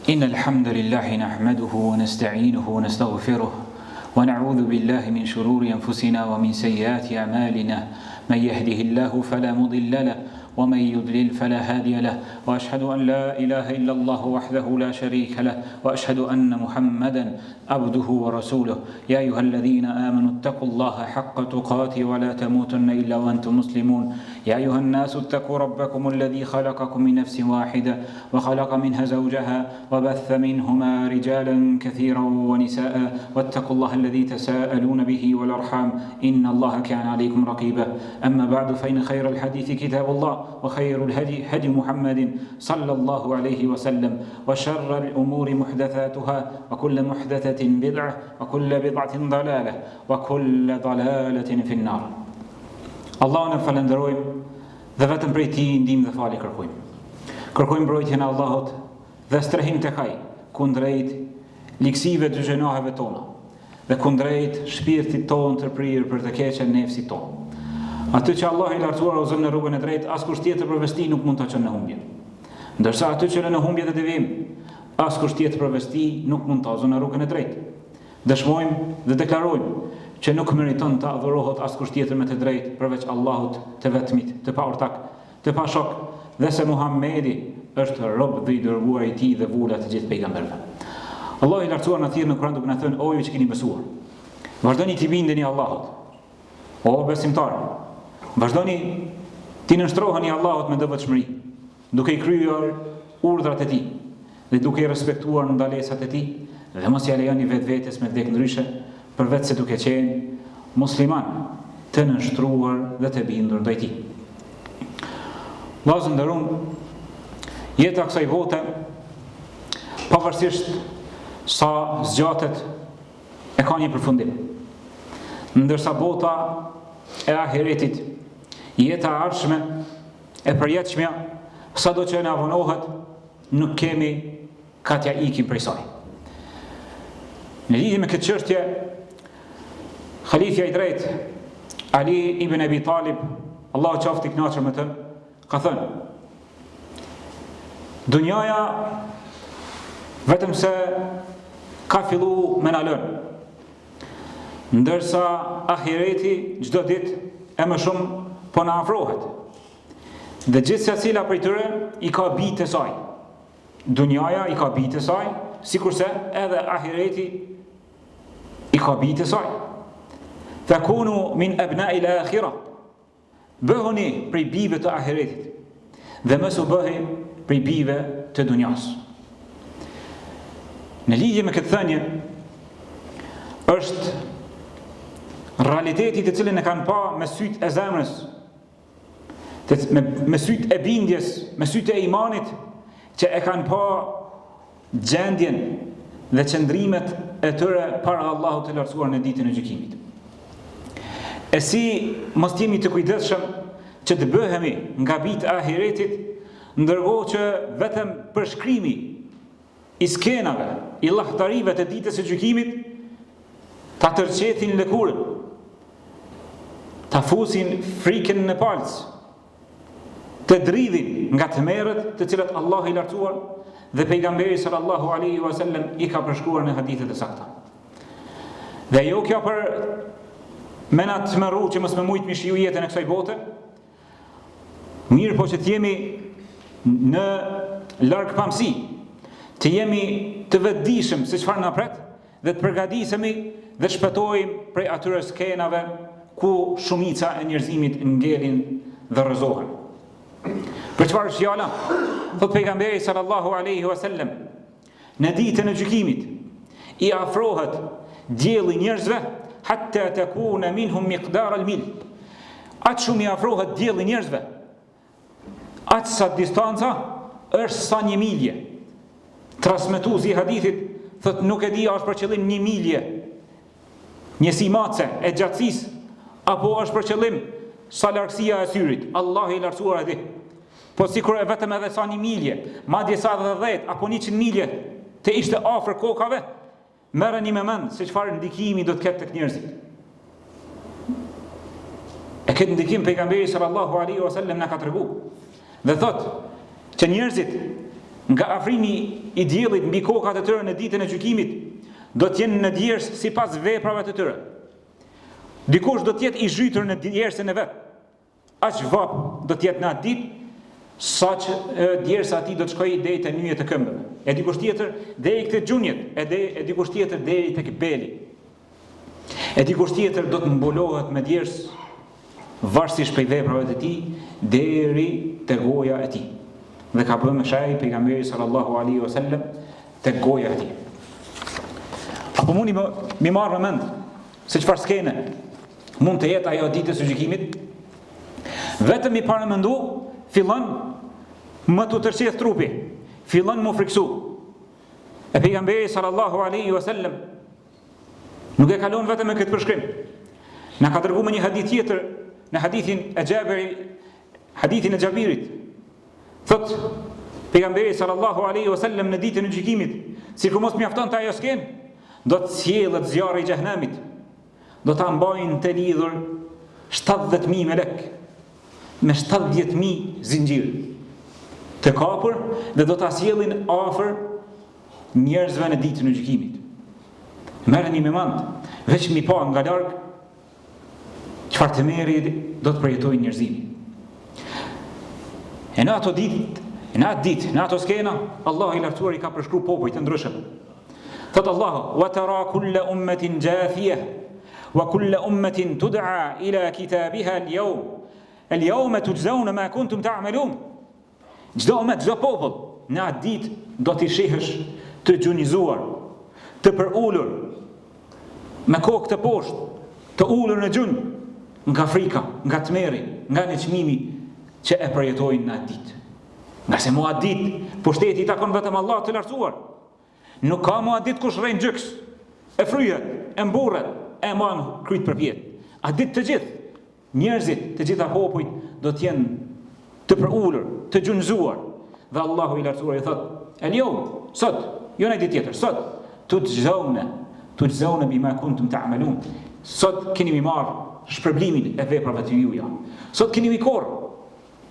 إن الحمد لله نحمده ونستعينه ونستغفره ونعوذ بالله من شرور أنفسنا ومن سيئات أعمالنا من يهده الله فلا مضل له ومن يضلل فلا هادي له وأشهد أن لا إله إلا الله وحده لا شريك له وأشهد أن محمدا عبده ورسوله يا أيها الذين آمنوا اتقوا الله حق تقاته ولا تموتن إلا وأنتم مسلمون يا أيها الناس اتقوا ربكم الذي خلقكم من نفس واحدة وخلق منها زوجها وبث منهما رجالا كثيرا ونساء واتقوا الله الذي تساءلون به والأرحام إن الله كان عليكم رقيبا أما بعد فإن خير الحديث كتاب الله وخير الهدي هدي محمد صلى الله عليه وسلم وشر الأمور محدثاتها وكل محدثة بدعة وكل بدعة ضلالة وكل ضلالة في النار. Allahun e falenderojmë dhe vetëm prej Tij ndihmë dhe falje kërkojmë. Kërkojmë mbrojtjen e Allahut dhe strehim tek Ai kundrejt liksive të gjunaheve tona dhe kundrejt shpirtit tonë të prirë për të keqen nefsit tonë. Aty që Allah i lartësuar ozon në rrugën e drejtë, askush tjetër përveç Tij nuk mund ta çon në humbje. Ndërsa aty që në humbje të devijim, askush tjetër përveç Tij nuk mund ta ozon në rrugën e drejtë. Dëshmojmë dhe deklarojmë që nuk meriton të adhurohet askush tjetër me të drejtë përveç Allahut të vetmit, të paortak, të pashok, dhe se Muhamedi është rob dhe i dërguar i Tij dhe vula të gjithë pejgamberëve. Allah i lartësuar na thirr në Kur'an duke na thënë: "O ju që keni besuar, vazhdoni të bindeni Allahut. O besimtarë, vazhdoni të nënshtroheni Allahut me devotshmëri, duke i kryer urdhrat e Tij dhe duke i respektuar ndalesat e Tij, dhe mos ia lejoni vetvetes me vdekje ndryshe, përveç se duke qenë musliman të nënshtruar dhe të bindur ndaj Tij." Vllazë nderuam, jeta kësaj bote, pavarësisht sa zgjatet, e ka një përfundim. Ndërsa bota e ahiretit, jeta e ardhshme, e përjetshme, sado që na vonohet, nuk kemi ka t'ja ikim prej saj. Në lidhje me këtë çështje, Khalifja i drejtë Ali ibn Abi Talib, Allahu qoftë i kënaqur me të, ka thënë: "Dunjaja vetëm se ka fillu me na lënë, ndërsa ahireti çdo ditë e më shumë po na afrohet. Dhe gjithsecila prej tyre i ka bijtë e saj. Dunjaja i ka bijtë e saj, sikurse edhe ahireti i ka bijtë e saj. Fakunu min abna'i al-akhirah." Bëhuni prej bijve të ahiretit dhe mos u bëhej prej bijve të dunjas. Në lidhje me këtë thënie është realiteti të cilin e kanë pa me sytë e zemrës, me sytë e bindjes, me sytë e imanit, që e kanë pa gjendjen dhe qëndrimet e tyre para Allahut të lartësuar në ditën e gjykimit. E si mos jemi të kujdesshëm që të bëhemi nga bijtë e ahiretit, ndërkohë që vetëm përshkrimi i skenave, i llahtarive të ditës së gjykimit ta tërqetin lëkurën, ta fusin frikën në palc, të dridhin nga tmerret të cilat Allah i lartësuar dhe pejgamberi sallallahu alaihi wasallam i ka përshkruar në hadithet e sakta. Dhe jo kjo për mena të tmerru që mos më mujt mi shiju jetën e kësaj bote, mirë po që të jemi në larg pamësi, të jemi të vetëdijshëm se çfarë na pret dhe të përgatitemi dhe shpëtojmë prej atyre skenave ku shumica e njerëzimit ngelin dhe rrëzohen. Për çfarë është fjala? Thot pejgamberi sallallahu alaihi wasallam: "Në ditën e gjykimit i afrohet dielli njerëzve hatta takuna minhum miqdar al-mil." Atë shumë i afrohet dielli njerëzve, atë sa distanca është sa 1 milje. Transmetuesi i hadithit thot nuk e di a është për qëllim 1 milje, njësi mace e gjatësisë, apo është për qëllim sa largësia e syrit. Allah i lartësuar e di. Po sikur e vetëm edhe sa 1 milje, madje sa 10 apo 100 milje të ishte afër kokave, merreni me mend se çfarë ndikimi do të ketë tek njerëzit. E këtë ndikim pejgamberi sallallahu alaihi wasallam na ka treguar. Dhe thot që njerëzit nga afrimi i diellit mbi kokat e tyre në ditën e gjykimit do të jenë në djersë sipas veprave të tyre. Dikush do të jetë i zhytur në djersën e vet. Aq vap do të jetë në atë ditë saqë djersa ati do të shkojë deri te nyjet e këmbëve. E dikush tjetër deri te gjunjët, e dikush tjetër deri tek beli. E dikush tjetër do të mbulohet me djersë varësisht prej veprave të tij deri te goja e tij. Dhe ka bërë shaj pejgamberi sallallahu alaihi wasallam te goja e tij. Apo mundi më marr mend se çfarë skene mund të jetë ajo ditë e gjykimit? Vetëm i paramendu fillon më të tërshith trupi, fillon më friksu. E pejgamberi sallallahu alaihi wasallam nuk e kalon vetëm me këtë përshkrim. Na ka dërguar një hadith tjetër, në hadithin e Xhabirit. Thot pejgamberi sallallahu alaihi wasallam në ditën e gjykimit, sikur mos mjafton të ajo skenë, do të sjellët zjarri i xhehenamit. Do ta mbajnë të lidhur 70.000 melek me 70.000 zinxhir të kapur dhe do ta sjellin afër njerëzve në ditën e gjykimit. Merreni me mend, veç mi pa nga larg çfarë të merri do të përjetojë njerëzimi. E në ato ditë, në ato skena, Allah i lartësuar i ka përshkruar popujt të ndryshëm. Thot Allahu: "Wa tara kulla ummatin jathiyah wa kulla ummatin tud'a ila kitabiha al-yawma tujzauna ma kuntum ta'malun." Çdo ummet, çdo popull, në atë ditë do t'i shihësh të gjunizuar, të përulur, me kokë të poshtë, të ulur në gjunjë, nga frika, nga tmerri, nga nëçmimi që e përjetojnë në atë ditë. Nga se mu atë ditë, pushteti i takon vetëm Allah të lartësuar. Nuk ka mu atë ditë kush rejnë gjyks, e fryhet, e mburret, e man kryt përpjet. Atë ditë të gjithë, njerëzit, të gjitha popujt, do t'jenë të përulur, të gjunjëzuar. Dhe Allahu i lartësuar i thot: "El-yawm", sot, jo në ditë tjetër, sot, tujzauna bima kuntum ta'malun. Sot keni mi marr shpërblimin e veprave të juaja. Sot keni mi korr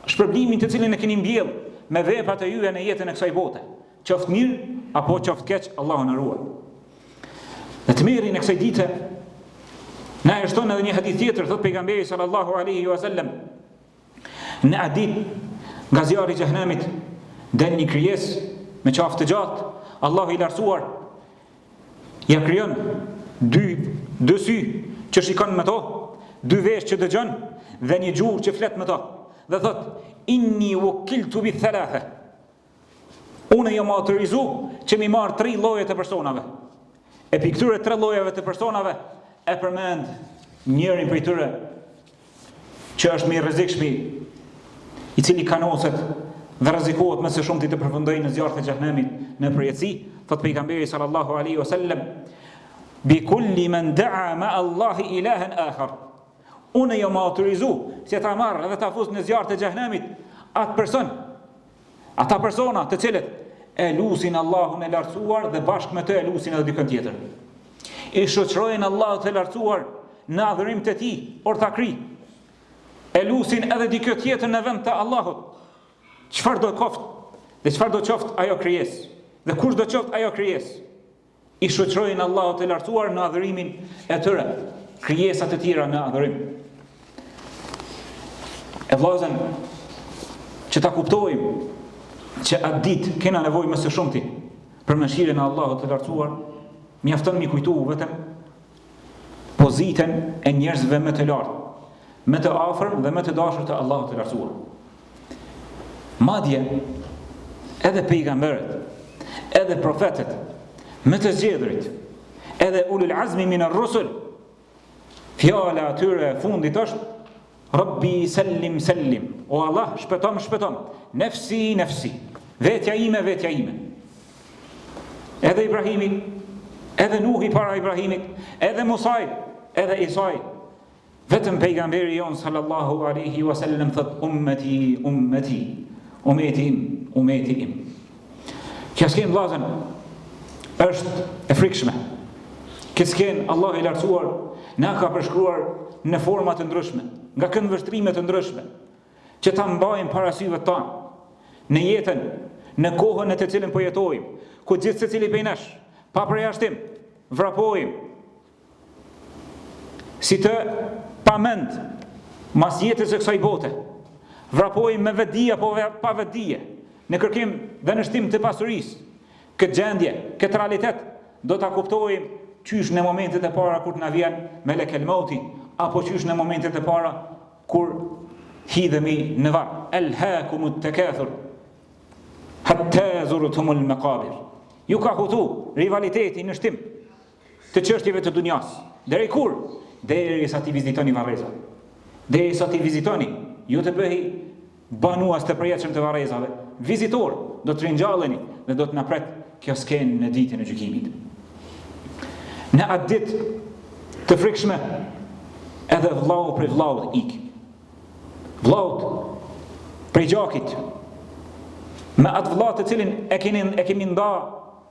shpërblimin të cilin e keni mbjell me veprat e juaja në jetën e kësaj bote. Qoftë mirë apo qoftë keq, Allahu na ruaj. Dhe të merrin e kësaj dite na e shton edhe një hadith tjetër, thot pejgamberi sallallahu alaihi wasallam: "Në atë ditë nga zjarri i xhehenamit del një krijesë me qafë të gjatë, Allahu i lartësuar ja krijon dy sy që shikon me to, dy vesh që dëgjon dhe një gjuhë që flet me to. Dhe thot: inni wukiltu bi thalatha." Unë jam autorizu që mi marr 3 lloje të personave. E pi këtyre 3 llojeve të personave e përmend njërin prej tyre që është më i rrezikshëm, i cili kanoset dhe rrezikohet më së shumti të përfundojë në zjarrin e xhehenemit në përjetësi. Thot pejgamberi sallallahu alaihi wasallam: "Bi kulli man da'a ma Allahi ilahan akhar." Unë jam autorizu që ta marr dhe ta fus në zjarrin e xhehenemit ata persona të cilët e lusin Allahun e lartësuar dhe bashkë me të e lusin edhe dikën tjetër. I shoqërojnë Allahut të lartësuar në adhurim të tij, ortakri. E lusin edhe dikë tjetër në vend të Allahut. Çfarë do qoftë dhe çfarë do qoftë ajo krijesë dhe kush do qoftë ajo krijesë, i shoqërojnë Allahut të lartësuar në adhurimin e tyre, krijesat e tjera në adhurim. E vllazën që ta kuptojmë që atë ditë kena nevojë më së shumti për mëshirën e Allahut të lartësuar, mjafton mi kujtu vetëm pozitën e njerëzve më të lartë, më të afër dhe më të dashur të Allahut të lartësuar. Madje edhe pejgamberët, edhe profetët, më të zgjedhurit, edhe ulul azmi min ar-rusul, fjala atyre e fundit është: Rabbi sallim sallim, o Allah, shpëtom, nefsi, nefsi, vetja ime. Edhe Ibrahimi, edhe Nuhi para Ibrahimit, edhe Musaj, edhe Isaj, vetëm pejgamberi jon sallallahu alaihi wasallam thot: ummeti, umeti im. Kjo skenë vllazën është e frikshme. Kjo skenë Allah i lartësuar na ka përshkruar në forma të ndryshme, nga këndvështrime të ndryshme, që ta mbajmë para syve tanë në jetën, në kohën në të cilën po jetojmë, ku gjithë secili prej nesh, pa përjashtim, vrapojmë si të pamend mas jetës së kësaj bote. Vrapojmë me vetdije apo pa vetdije, në kërkim dhe në shtim të pasurisë. Këtë gjendje, këtë realitet do ta kuptojmë qysh në momentet e para kur na vjen melekul mauti, apo qysh në momentet e para kur hidhemi në varr. Elhaakumut takathur hatta zurtumul maqabir. Ju ka hutu rivaliteti në shtim të çështjeve të dunjas. Deri kur? Derisa ti vizitoni varrezat. Derisa ti vizitoni, ju të bëhej banuas të përjetshëm të varrezave. Vizitor, do të ringjalleni dhe do të na pret kjo skenë në ditën e gjykimit. Në atë ditë të frikshme, edhe vllau prej vllaut ik. Vllaut prej gjakit, me atë vlla të cilin e kemi nda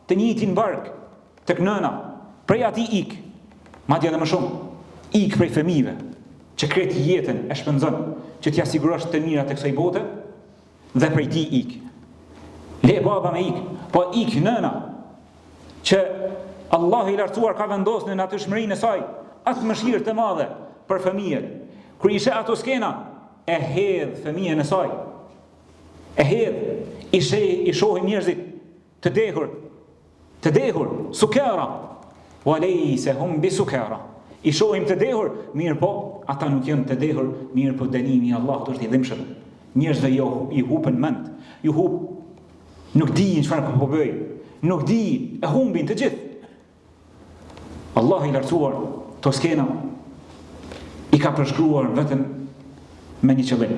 të njëjtin bark tek nëna, prej atij ik, madje edhe më shumë, ik prej fëmijëve, që kretë jetën e shpenzon, që t'ja sigurosh të mirat e kësaj bote, dhe prej ti ik. Le baba me ik, po ik nëna, që Allahu i lartësuar ka vendosur në natyrshmërinë e saj atë mëshirë të madhe për fëmijët. Kur ishe ato skena, e hedh fëmijën e saj. E hedh, i shohim njerëzit të dehur, sukara, wa laysa hum bisukara. I shohim të dehur, mirë po, ata nuk janë të dehur, mirë po dënimi i Allahut është i dhimbshëm. Njerëzve i hupën mend, nuk dinë çfarë po bëjnë, nuk dinë, e humbin të gjithë. Allah i lartësuar to skena i ka përshkruar vetëm me një qëllim,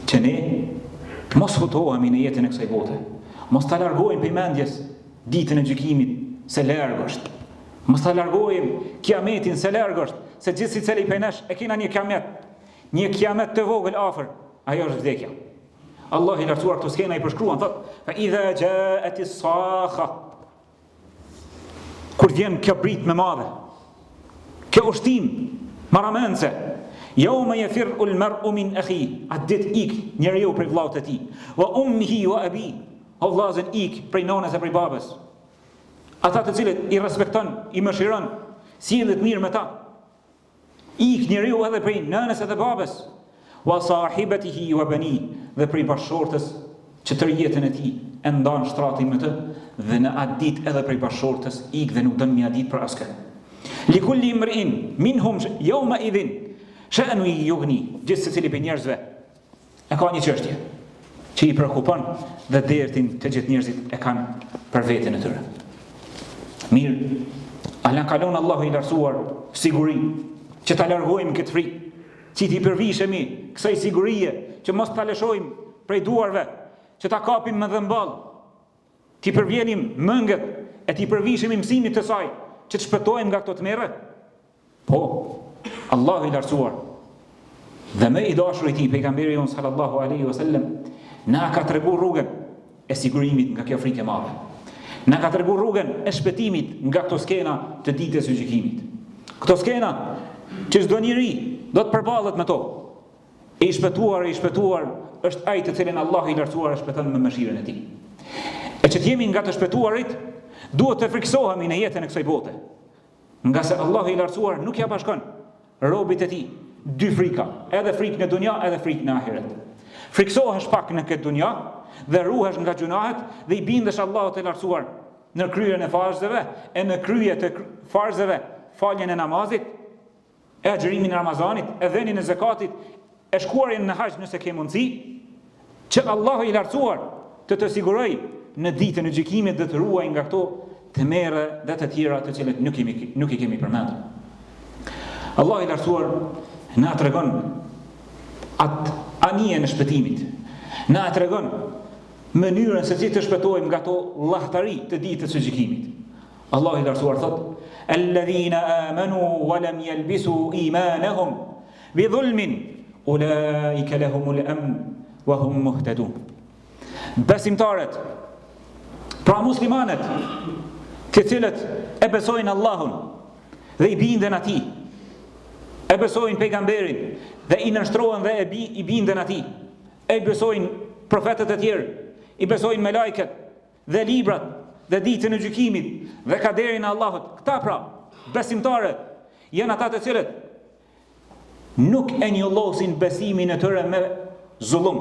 që ne mos hutohemi në jetën e kësaj bote, mos ta largojmë prej mendjes ditën e gjykimit se larg është, mos ta largojmë kiametin se larg është, se gjithë secili prej nesh e kena një kiamet të vogël afër, ajo është vdekja. Allah i lartësuar to skena i përshkruan, thotë: fa idha ja'atis sakha, kur vjen kjo brit me madhe, kjo ushtim maramense, yawma yafirru al-mar'u min akhi, atë ditë ik njeriu prej vllaut të tij, wa ummihi wa abi, o vllazën ik prej nonës e prej babës, ata të cilët i respekton, i mëshiron, sillet mirë me ta. Ik njeriu edhe prej nënës edhe babës, wa sahibatihi wa bani, dhe prej bashkëshortës që tërë jetën e tij e ndan shtratin me të, dhe në atë ditë edhe prej bashkëshortës ik dhe nuk don mja ditë për askë. Likulli imrin minhum yawma idhin sha'nu yughni, gjithë secili prej njerëzve e ka një çështje që i shqetëson dhe dertin të gjithë njerëzit e kanë për veten e tyre. Mirë, ala kalon Allahu i lartësuar siguri që ta largojmë këtë frikë, që t'i përvishemi kësaj sigurie, që mos ta lëshojmë prej duarve, që ta kapim me dhëmball, t'i përvjenim mëngët e t'i përvishemi mësimit të saj, që të shpëtojmë nga këto tmerre. Po, Allahu i lartësuar dhe më i dashur i tij pejgamberi jon sallallahu alaihi wasallam na ka treguar rrugën e sigurimit nga kjo frikë e madhe. Na ka treguar rrugën e shpëtimit nga këto skena të ditës së gjykimit. Këto skena që çdo njeri do të përballet me to. I shpëtuar është ai të cilin Allahu i lartësuar e shpëton me mëshirën e tij. E që të jemi nga të shpëtuarit, duhet të friksohemi në jetën e kësaj bote. Nga se Allahu i lartësuar nuk ja bashkon robit e tij dy frika, edhe frikë në dunja, edhe frikë në ahiret. Friksohesh pak në këtë dunja dhe ruhesh nga gjunahet dhe i bindesh Allahut të lartësuar në kryerjen e farzeve, e në kryerje të farzeve, faljen e namazit, e agjërimin e Ramazanit, e dhënien e zakatit, e shkuarjen në haxh nëse ke mundësi, që Allahu i lartësuar të siguroj në ditën e gjykimit dhe të ruaj nga këto tmerre dhe të tjera të cilët nuk i kemi përmendur. Allahu i lartësuar na tregon atë anijen e shpëtimit, na tregon mënyrën se si të shpëtojmë nga to llahëtari të ditës së gjykimit. Allahu i lartësuar thotë: alladhina amanu wa lam yalbisu imanahum bi dhulmin ulaika lahumul amn wa hum muhtadun. Besimtarët, pra muslimanët, të cilët e besojnë Allahun dhe i binden atij, e besojnë pejgamberin dhe i nënshtrohen dhe i binden atij, e besojnë profetët e tjerë, i besojnë me lajket dhe librat dhe ditën e gjykimit dhe kaderin e Allahut. Këta pra, besimtarët, janë ata të cilët nuk e njollosin besimin e tyre me zullum.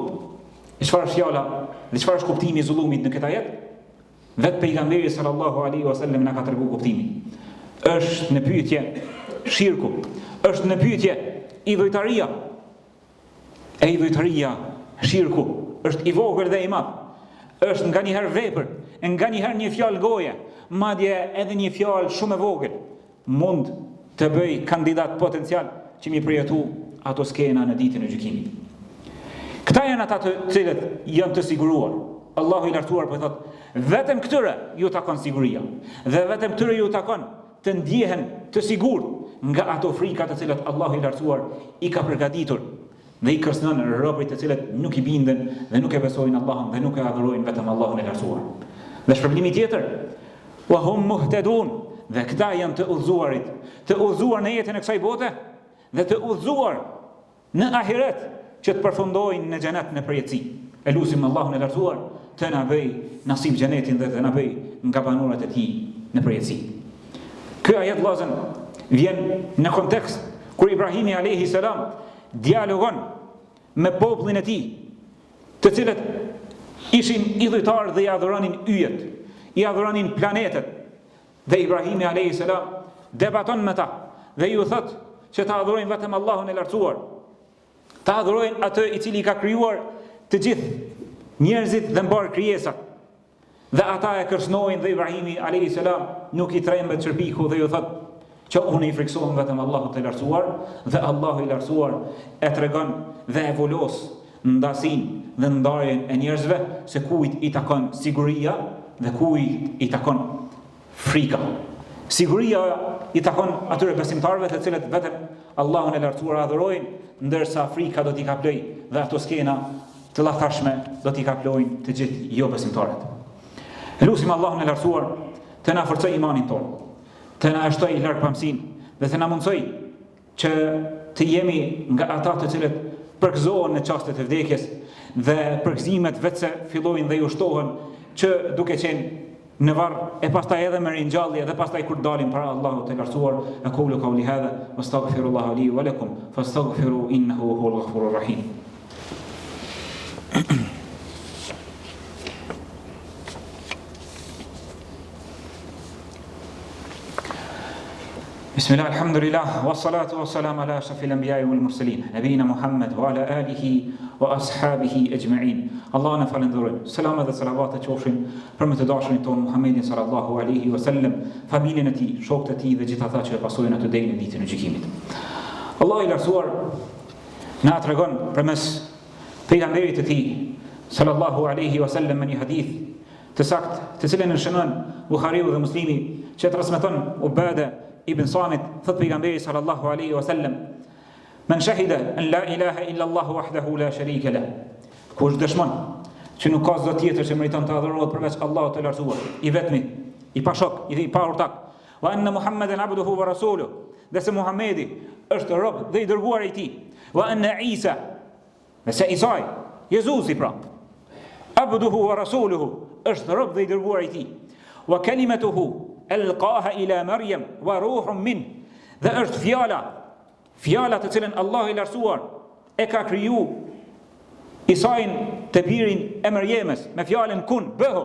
Çfarë është fjala dhe çfarë është kuptimi i zullumit në këtë ajet? Vetë pejgamberi sallallahu alaihi wasallam na ka treguar kuptimin. Është në pyetje shirku, është në pyetje idhujtaria. E idhujtaria, shirku, është i vogël dhe i madh. Është nganjëherë vepër, nganjëherë një fjalë goje, madje edhe një fjalë shumë e vogël mund të bëj kandidat potencial që mi përjetu ato skena në ditën e gjykimit. Këta janë ata të cilët janë të siguruar. Allahu i lartuar po thotë, vetëm këtyre ju takon siguria dhe vetëm këtyre ju takon të ndjehen të sigurt nga ato frika të cilat Allahu i lartuar i ka përgatitur dhe i kërcënon robërit të cilët nuk i binden dhe nuk e besojnë Allahun dhe nuk e adhurojnë vetëm Allahun e lartuar. Dhe shpërblimi tjetër, wa hum muhtadun, dhe këta janë të udhëzuarit, të udhëzuar në jetën e kësaj bote dhe të udhëzuar në ahiret që të përfundojnë në xhenet në përjetësi. E lutim Allahun e lartuar të na bëj nasib xhenetin dhe të na bëj nga banorët e tij në përjetësi. Ky ajet vllazën vjen në kontekst kur Ibrahimi alayhi salam dialogon me popullin e tij, të cilët ishin idhujtar dhe i adhuronin yjet, i adhuronin planetet. Dhe Ibrahimi alayhi salam debaton me ta dhe ju thot që ta adhurojnë vetëm Allahun e lartësuar. Ta adhurojnë atë i cili ka krijuar të gjithë njerëzit dhe mbar krijesat. Dhe ata e kërcënojnë dhe Ibrahimi alayhi salam nuk i trembet çerpiku dhe ju thot që unë i friksohem vetëm Allahut të lartësuar dhe Allahu i lartësuar e tregon dhe e volos ndasin dhe ndarjen e njerëzve se kujt i takon siguria dhe kujt i takon frika. Siguria i takon atyre besimtarëve të cilët vetëm Allahun e lartësuar adhurojnë, ndërsa frika do t'i kaploj dhe ato skena të llathashme do t'i kaplojnë të gjithë jo besimtarët. Lutim Allahun e lartësuar të na forcojë imanin tonë, të na shtojë larg pamësinë dhe të na mundsoj që të jemi nga ata të cilët përgëzohen në çastet e vdekjes dhe përgëzimet vetëse fillojnë dhe ju shtohen që duke qenë në varr e pastaj edhe me ringjallje dhe pastaj kur dalim para Allahut të lartësuar. Aqulu qawli hadha wastaghfirullaha li wa lakum fastaghfiru innahu huwal ghafurur rahim. بسم الله الحمد لله والصلاة والسلام على أشرف الأنبياء والمرسلين نبينا محمد وعلى آله وأصحابه أجمعين. الله نفعل ذرين سلام هذا صلوات تشوفين فرمت داشرين تون محمد صلى الله عليه وسلم فاميلنتي شوقتي ذا جتاتا që pasojnë atë deri në ditën e gjykimit. Allah i lartësuar na tregon përmes pejgamberit të tij sallallahu alaihi wasallam në një hadith të saktë, të cilën e shënon Buhariu dhe Muslimi, që transmeton Ubada ibn Samit, thot pejgamberi sallallahu alaihi wasallam, men shahida an la ilaha illa Allah wahdahu la sharika lah. Kush dëshmon që nuk ka zot tjetër që meriton të adhurohet përveç Allahut të lartësuar, i vetmi, i pashok, i pa ortak, wa anna Muhammeden abduhu wa rasuluhu, dhe se Muhamedi është rob dhe i dërguar i tij, wa anna Isa, dhe se Isa, Jezusi pra, abduhu wa rasuluhu, është rob dhe i dërguar i tij, wa kalimatuhu alqaha ila Maryam wa ruhun min, dhe është fjala të cilën Allahu i lartësuar e ka kriju Isain të birin e Mërjemës me fjalën kun bëhu,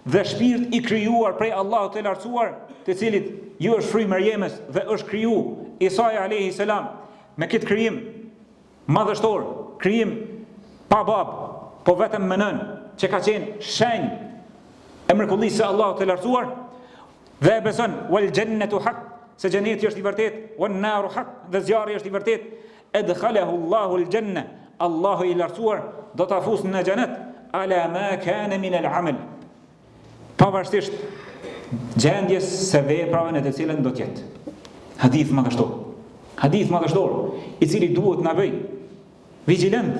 dhe shpirt i krijuar prej Allahut të lartësuar, të cilit ju është fry Mërjemës dhe është kriju Isai alayhi salam me këtë krijim madhështor, krijim pa bab, po vetëm me nën, që ka qenë shenjë e mrekullisë së Allahut të lartësuar, dhe e beson wal jannatu haq, se xheneti është i vërtet, wan naru haq, dhe zjarri është i vërtet, adkhalahu Allahu al janna, Allahu i lartësuar do ta fusë në xhenet ala ma kana min al amal, pavarësisht gjendjes së veprave në të cilën do të jetë. Hadith madhështor, i cili duhet na bëj vigjilent,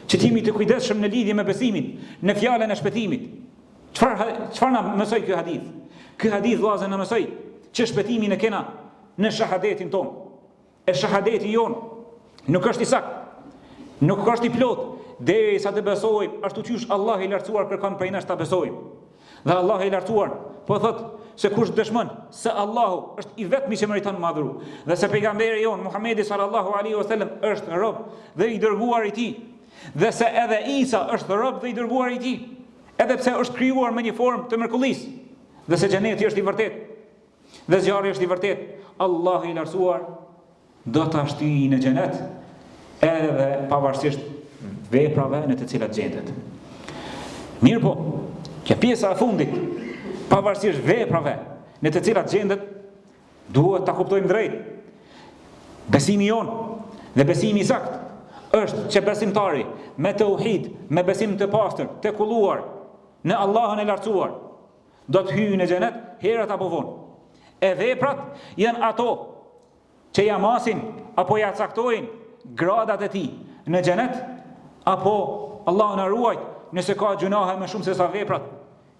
që t'jemi të kujdesshëm në lidhje me besimin, në fjalën e shpëtimit. Çfarë na mësoi ky hadith? Ky hadith vllazë na mësoi që shpëtimin e kena në shahadetin ton. E shahadeti jon nuk është i saktë, nuk është i plot, derisa të besojmë ashtu siç Allah i lartësuar kërkon prej nesh ta besojmë. Dhe Allah i lartësuar po thot se kush dëshmon se Allahu është i vetmi që meriton madhru dhe se pejgamberi jon Muhamedi sallallahu alaihi wasallam është rob dhe i dërguar i tij, dhe se edhe Isa është rob dhe i dërguar i tij, edhe pse është krijuar me një formë të mrekullisë, dhe se xheneti është i vërtet dhe zjarri është i vërtet, Allahu i lartësuar do ta shtyjë në xhenet edhe pavarësisht veprave në të cilat gjendet. Mirë po, kjo pjesa e fundit, pavarësisht veprave në të cilat gjendet, duhet ta kuptojmë drejt. Besimi jon dhe besimi i saktë është që besimtari me tauhid, me besim të pastër, të kulluar në Allahun e lartësuar, do të hyjë në xhenet herët apo vonë. E veprat janë ato që ja masin apo ja caktojnë gradat e tij në xhenet, apo Allahu na ruaj, nëse ka gjunahe më shumë se sa veprat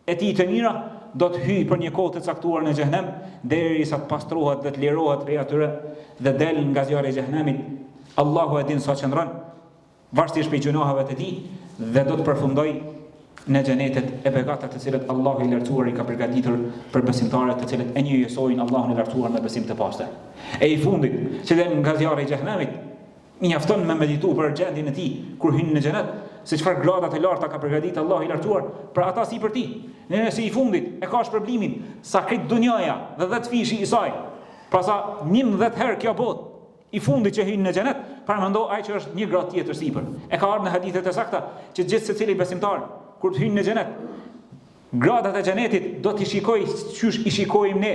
e tij të mira, do të hyjë për një kohë të caktuar në xhenem derisa të pastrohet dhe të lirohet prej atyre dhe del nga zjarri i xhenemit. Allahu e din sa qëndron varësisht prej gjunaheve të tij dhe do të përfundoj në xhenetet e begatat të cilët Allahu i lartësuar i ka përgatitur për besimtarët të cilët e njëjësojnë Allahun e lartësuar me besim të pastër. E i fundit, që del nga zjarri i xhenemit, mjafton me meditu për gjendjen e tij kur hyn në xhenet, se çfarë gradat e larta ka përgatitur Allahu i lartësuar për ata si për ti. Nëse i fundit e ka shpërblimin sa këtë dunjaja dhe 10 fishi i saj, pra sa 11 herë kjo botë, i fundit që hyn në xhenet, paramendo ai që është një gradë tjetër sipër. E ka ardhur në hadithet e sakta që gjithë secili besimtar kur të hyn në xhenet, gradat e xhenetit do t'i shikoj çysh i shikojmë ne.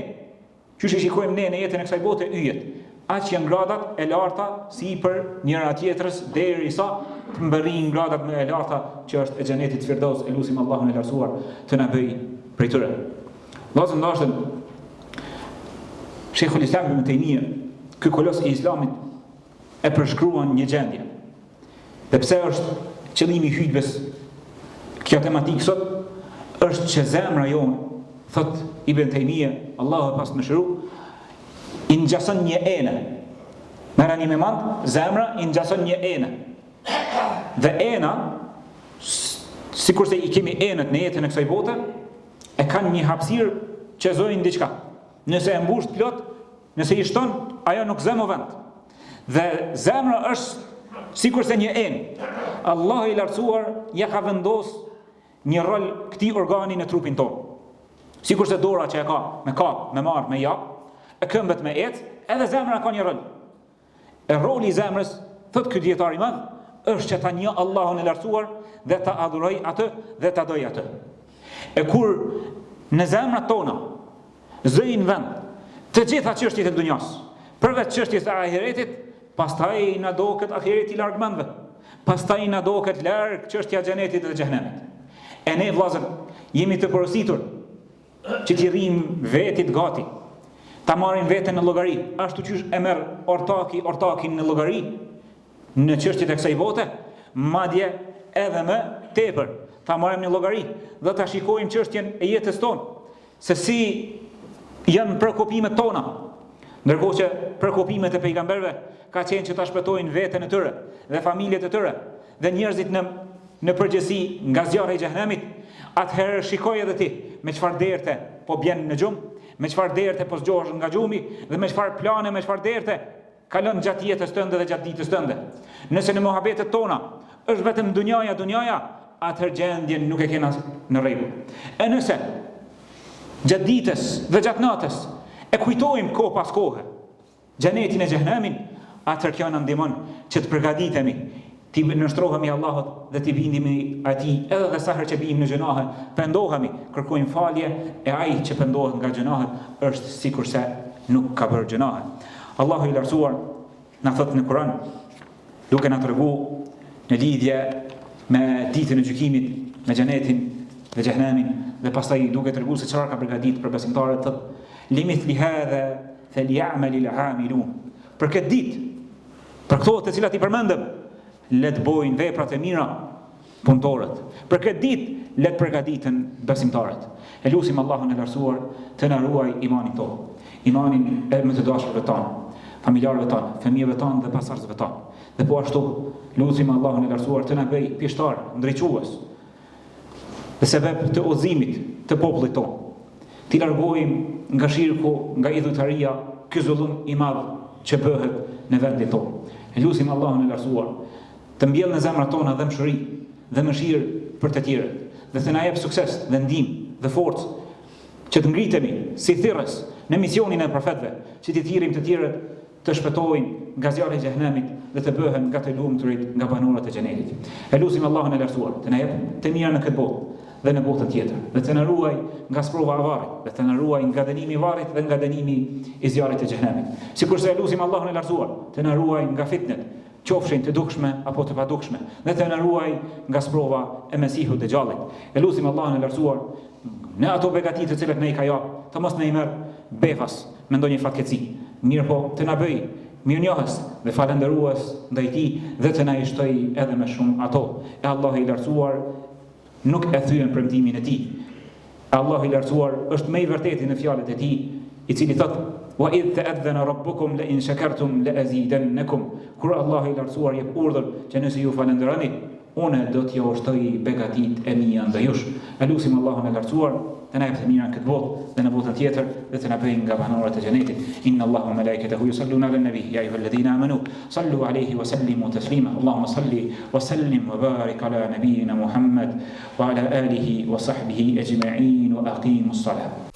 Çysh i shikojmë ne në jetën e kësaj bote yjet. Aq janë gradat e larta sipër njëra tjetrës derisa të mbërrijnë gradat më e larta që është e xhenetit Firdaus. Elusim Allahun e lartësuar të na bëjë prej tyre. Vllazë ndashëm, Sheikhul Islam Ibn Taymija, ky kolos i Islamit, e përshkruan një gjendje. Dhe pse është qëllimi i hutbes kjo tematikë sot, është që zemra jonë, thot Ibn Taymija, Allahu e pas mëshiru, i ngjason një ene. Merrani me mend, zemra i ngjason një ene. Dhe ena, sikurse i kemi enët në jetën e kësaj bote, e kanë një hapësirë që zojnë diçka. Nëse e mbush plot, nëse i shton, ajo nuk zë më vend. Dhe zemra është sikurse një enë. Allahu i lartësuar ja ka vendosur një rol këtij organi në trupin tonë. Sikurse dora që e ka me kap, me marr, me jap, e këmbët me ecë, edhe zemra ka një rol. E roli i zemrës, thot ky dietar i madh, është që ta njeh Allahun e lartësuar dhe ta adhuroj atë dhe ta doj atë. E kur në zemrat tona zëjnë vend të gjitha çështjet e dunjas, përveç çështjes së ahiretit, pastaj na do këtë ahireti larg mendve. Pastaj na do këtë larg çështja e xhenetit dhe xhenemit. E ne vllazër jemi të porositur që t'i rrim vetit gati, ta marrim veten në llogari, ashtu siç e merr ortakin në llogari në çështjet e kësaj bote, madje edhe më tepër, ta marrim në llogari dhe ta shikojmë çështjen e jetës tonë, se si janë preokupimet tona, ndërkohë që preokupimet e pejgamberëve ka qenë që ta shpëtojnë veten e tyre dhe familjet e tyre dhe njerëzit në përgjithësi nga zjarri i xhenemit. Atëherë shikoj edhe ti me çfarë derte po bjen në xhum, me çfarë derte po zgjohesh nga xhumi dhe me çfarë plane, me çfarë derte kalon gjatë jetës tënde dhe gjatë ditës tënde. Nëse në mohabetet tona është vetëm dunjaja, atëherë gjendjen nuk e kena në rregull. E nëse gjatë ditës dhe gjatë natës e kujtojmë kohë pas kohe xhenetin e xhenemin, atëherë kjo na ndihmon që të përgatitemi, ti nështrohemi Allahut dhe ti bindemi atij edhe dhe sa herë që bijmë në gjunahe, pendohemi, kërkojmë falje, e ai që pendohet nga gjunahet është sikurse nuk ka bërë gjunahe. Allahu i lartësuar na thot në Kur'an, duke na treguar në lidhje me ditën e gjykimit, me xhenetin dhe xhenemin, dhe pastaj duke treguar se çfarë ka përgatitur për besimtarët, thot limithli hadha falyamal al'amilun. Për këtë ditë, për këto të cilat i përmendëm, le të bojnë veprat e mira punëtorët. Për këtë ditë le të përgatiten besimtarët. Elusim Allahun e lartësuar të na ruaj imanin tonë, imanin e më të dashurve tonë, familjarëve tonë, fëmijëve tonë dhe pasardhësve tonë. Dhe po ashtu Lutim Allahun e lartësuar të na bëj pjeshtar, ndriçues, dhe sebeb të udhëzimit të popullit tonë. Ti largojmë nga shirku, nga idhujtaria, ky zullum i madh që bëhet në vendin tonë. Lutim Allahun e lartësuar të mbjellë në zemrat tona dëmshëri dhe mëshirë për të tjerët, dhe të na jep sukses dhe ndihmë dhe forcë që të ngritemi si thirrës në misionin e profetëve, që të thirrim të tjerët të shpëtojnë nga zjarri i xhenemit dhe të bëhen nga të lumturit, nga banorët e xhenetit. Lutim Allahun e lartësuar të na jep të mira në këtë botë dhe në botën tjetër, dhe të na ruaj nga sprova e varrit, dhe të na ruaj nga dënimi i varrit dhe nga dënimi i zjarrit të xhenemit. Sikurse lutim Allahun e lartësuar të na ruaj nga fitnet, qofshin të dukshme apo të padukshme, dhe të na ruaj nga sprova e Mesihut Dejjallit. Lutim Allahun e lartësuar në ato begati të cilat ne i ka jap, të mos na i merr befas me ndonjë fatkeqësi, mirë po të na bëj mirënjohës dhe falëndërues ndaj tij dhe të na i shtoj edhe më shumë ato. E Allahu i lartësuar nuk e thyen premtimin e tij. Allahu i lartësuar është më i vërtetë në fjalët e tij, i cili thotë: "Wa idh ta'adhana rabbukum la in shakartum la azidannakum." Kur Allahu i lartësuar jep urdhër që nëse ju falënderoni, unë do t'ju ushtoj begatit e mia ndaj jush. Lutim Allahun e lartësuar të na jep të mira në këtë botë dhe në botën tjetër, dhe të na bëjë nga banorët e xhenetit. Inna Allaha wa malaikatahu yusalluna 'alan nabi ya ayyuhalladhina amanu sallu 'alayhi wa sallimu taslima. Allahumma salli wa sallim wa barik ala nabiyyina Muhammad wa ala alihi wa sahbihi ajma'in wa aqimus salah.